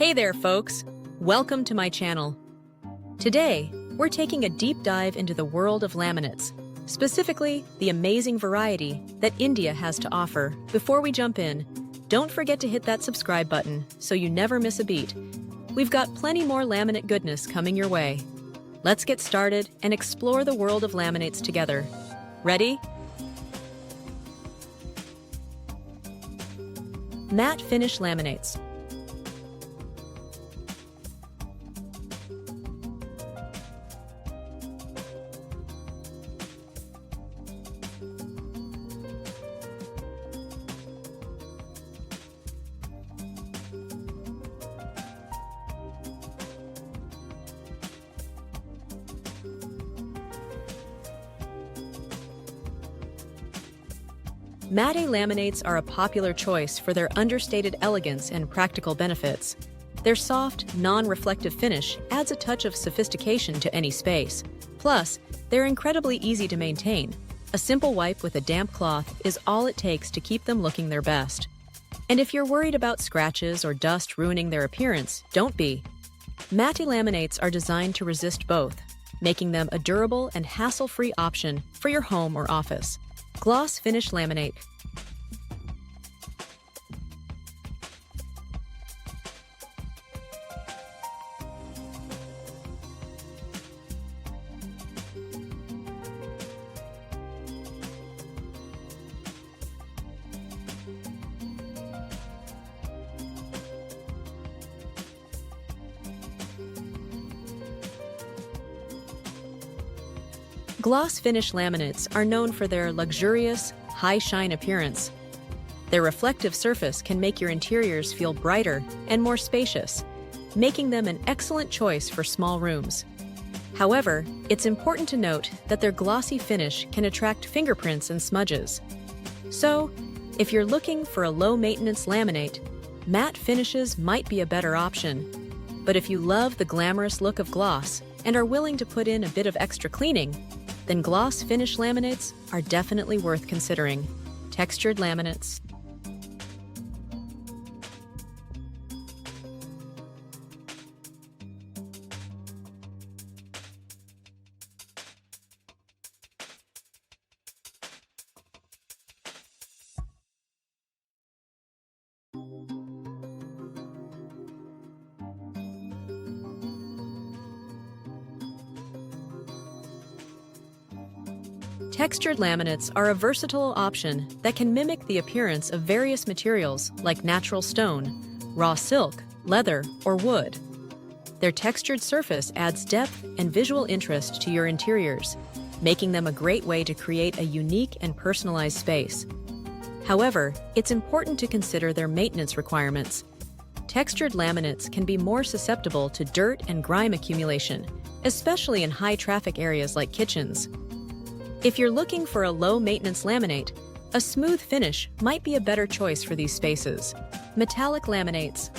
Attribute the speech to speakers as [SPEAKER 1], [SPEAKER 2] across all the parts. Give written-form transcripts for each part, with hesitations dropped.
[SPEAKER 1] Hey there, folks! Welcome to my channel. Today, we're taking a deep dive into the world of laminates, specifically the amazing variety that India has to offer. Before we jump in, don't forget to hit that subscribe button so you never miss a beat. We've got plenty more laminate goodness coming your way. Let's get started and explore the world of laminates together. Ready? Matte finish laminates. Matte laminates are a popular choice for their understated elegance and practical benefits. Their soft, non-reflective finish adds a touch of sophistication to any space. Plus, they're incredibly easy to maintain. A simple wipe with a damp cloth is all it takes to keep them looking their best. And if you're worried about scratches or dust ruining their appearance, don't be. Matte laminates are designed to resist both, making them a durable and hassle-free option for your home or office. Gloss finish laminate. Gloss finish laminates are known for their luxurious, high-shine appearance. Their reflective surface can make your interiors feel brighter and more spacious, making them an excellent choice for small rooms. However, it's important to note that their glossy finish can attract fingerprints and smudges. So, if you're looking for a low-maintenance laminate, matte finishes might be a better option. But if you love the glamorous look of gloss and are willing to put in a bit of extra cleaning, then gloss finish laminates are definitely worth considering. Textured laminates. Textured laminates are a versatile option that can mimic the appearance of various materials like natural stone, raw silk, leather, or wood. Their textured surface adds depth and visual interest to your interiors, making them a great way to create a unique and personalized space. However, it's important to consider their maintenance requirements. Textured laminates can be more susceptible to dirt and grime accumulation, especially in high-traffic areas like kitchens. If you're looking for a low-maintenance laminate, a smooth finish might be a better choice for these spaces. Metallic laminates.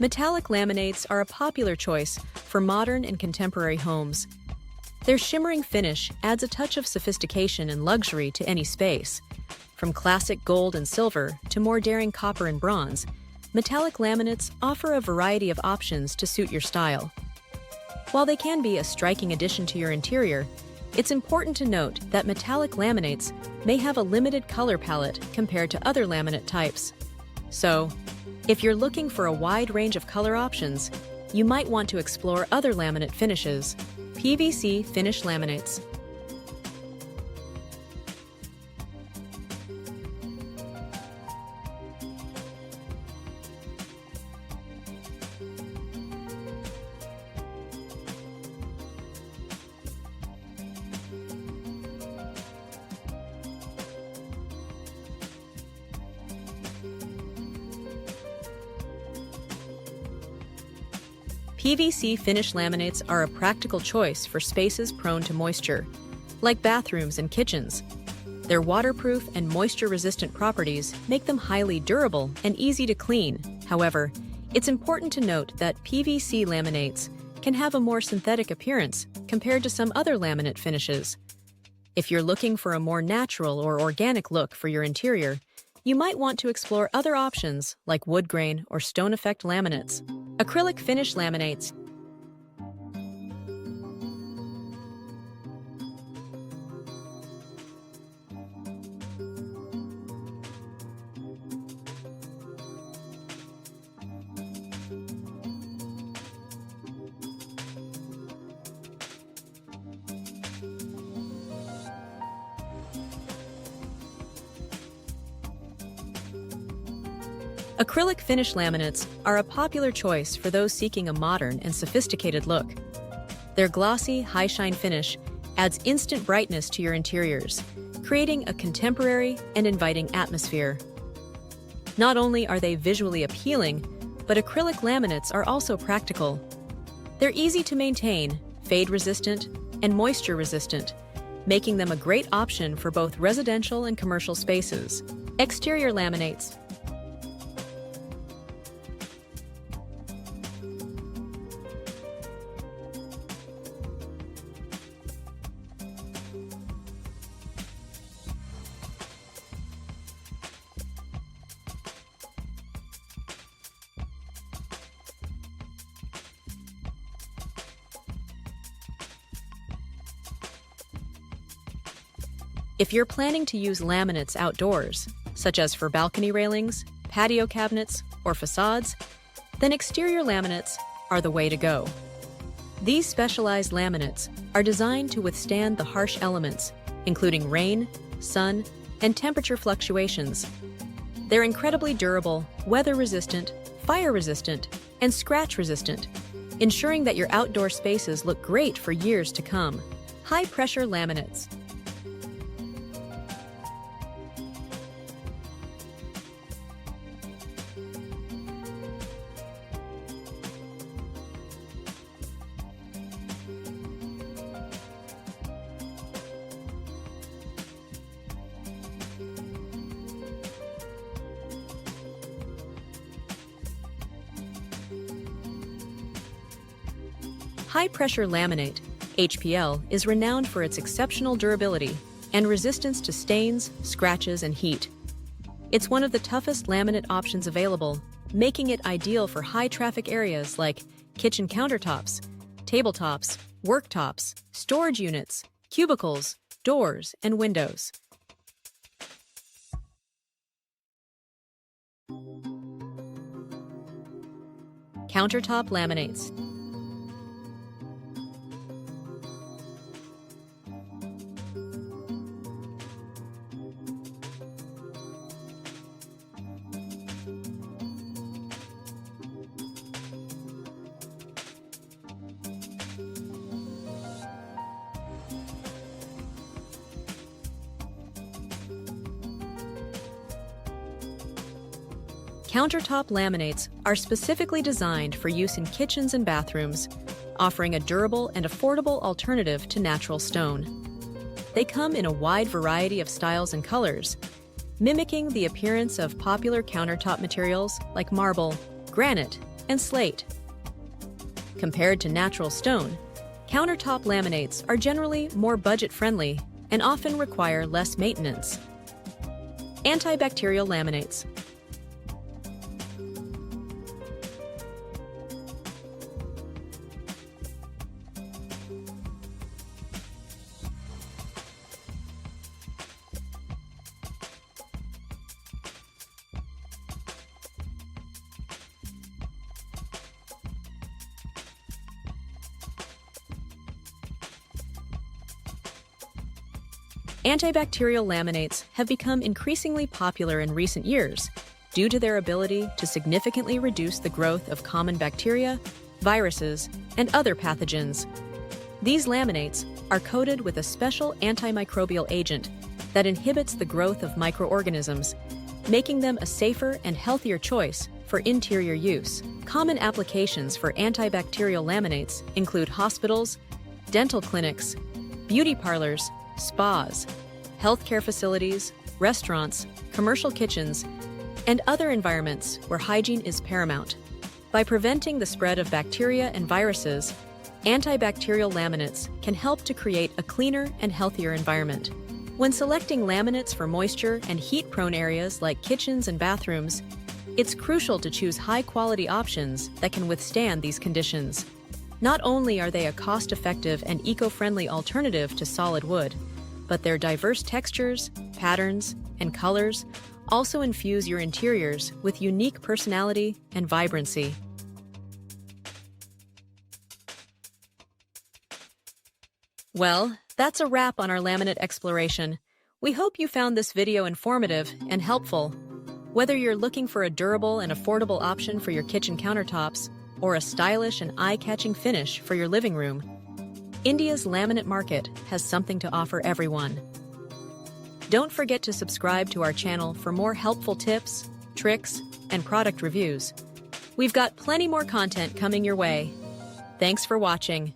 [SPEAKER 1] Metallic laminates are a popular choice for modern and contemporary homes. Their shimmering finish adds a touch of sophistication and luxury to any space. From classic gold and silver to more daring copper and bronze, metallic laminates offer a variety of options to suit your style. While they can be a striking addition to your interior, it's important to note that metallic laminates may have a limited color palette compared to other laminate types. So, if you're looking for a wide range of color options, you might want to explore other laminate finishes. PVC finish laminates. PVC finish laminates are a practical choice for spaces prone to moisture, like bathrooms and kitchens. Their waterproof and moisture-resistant properties make them highly durable and easy to clean. However, it's important to note that PVC laminates can have a more synthetic appearance compared to some other laminate finishes. If you're looking for a more natural or organic look for your interior, you might want to explore other options like wood grain or stone effect laminates. Acrylic finish laminates. Acrylic finish laminates are a popular choice for those seeking a modern and sophisticated look. Their glossy, high-shine finish adds instant brightness to your interiors, creating a contemporary and inviting atmosphere. Not only are they visually appealing, but acrylic laminates are also practical. They're easy to maintain, fade-resistant, and moisture-resistant, making them a great option for both residential and commercial spaces. Exterior laminates. If you're planning to use laminates outdoors, such as for balcony railings, patio cabinets, or facades, then exterior laminates are the way to go. These specialized laminates are designed to withstand the harsh elements, including rain, sun, and temperature fluctuations. They're incredibly durable, weather-resistant, fire-resistant, and scratch-resistant, ensuring that your outdoor spaces look great for years to come. High-pressure laminates. High-pressure laminate, HPL, is renowned for its exceptional durability and resistance to stains, scratches, and heat. It's one of the toughest laminate options available, making it ideal for high-traffic areas like kitchen countertops, tabletops, worktops, storage units, cubicles, doors, and windows. Countertop laminates. Countertop laminates are specifically designed for use in kitchens and bathrooms, offering a durable and affordable alternative to natural stone. They come in a wide variety of styles and colors, mimicking the appearance of popular countertop materials like marble, granite, and slate. Compared to natural stone, countertop laminates are generally more budget-friendly and often require less maintenance. Antibacterial laminates. Antibacterial laminates have become increasingly popular in recent years due to their ability to significantly reduce the growth of common bacteria, viruses, and other pathogens. These laminates are coated with a special antimicrobial agent that inhibits the growth of microorganisms, making them a safer and healthier choice for interior use. Common applications for antibacterial laminates include hospitals, dental clinics, beauty parlors, spas, healthcare facilities, restaurants, commercial kitchens, and other environments where hygiene is paramount. By preventing the spread of bacteria and viruses, antibacterial laminates can help to create a cleaner and healthier environment. When selecting laminates for moisture and heat-prone areas like kitchens and bathrooms, it's crucial to choose high-quality options that can withstand these conditions. Not only are they a cost-effective and eco-friendly alternative to solid wood, but their diverse textures, patterns, and colors also infuse your interiors with unique personality and vibrancy. Well, that's a wrap on our laminate exploration. We hope you found this video informative and helpful. Whether you're looking for a durable and affordable option for your kitchen countertops or a stylish and eye-catching finish for your living room, India's laminate market has something to offer everyone. Don't forget to subscribe to our channel for more helpful tips, tricks, and product reviews. We've got plenty more content coming your way. Thanks for watching.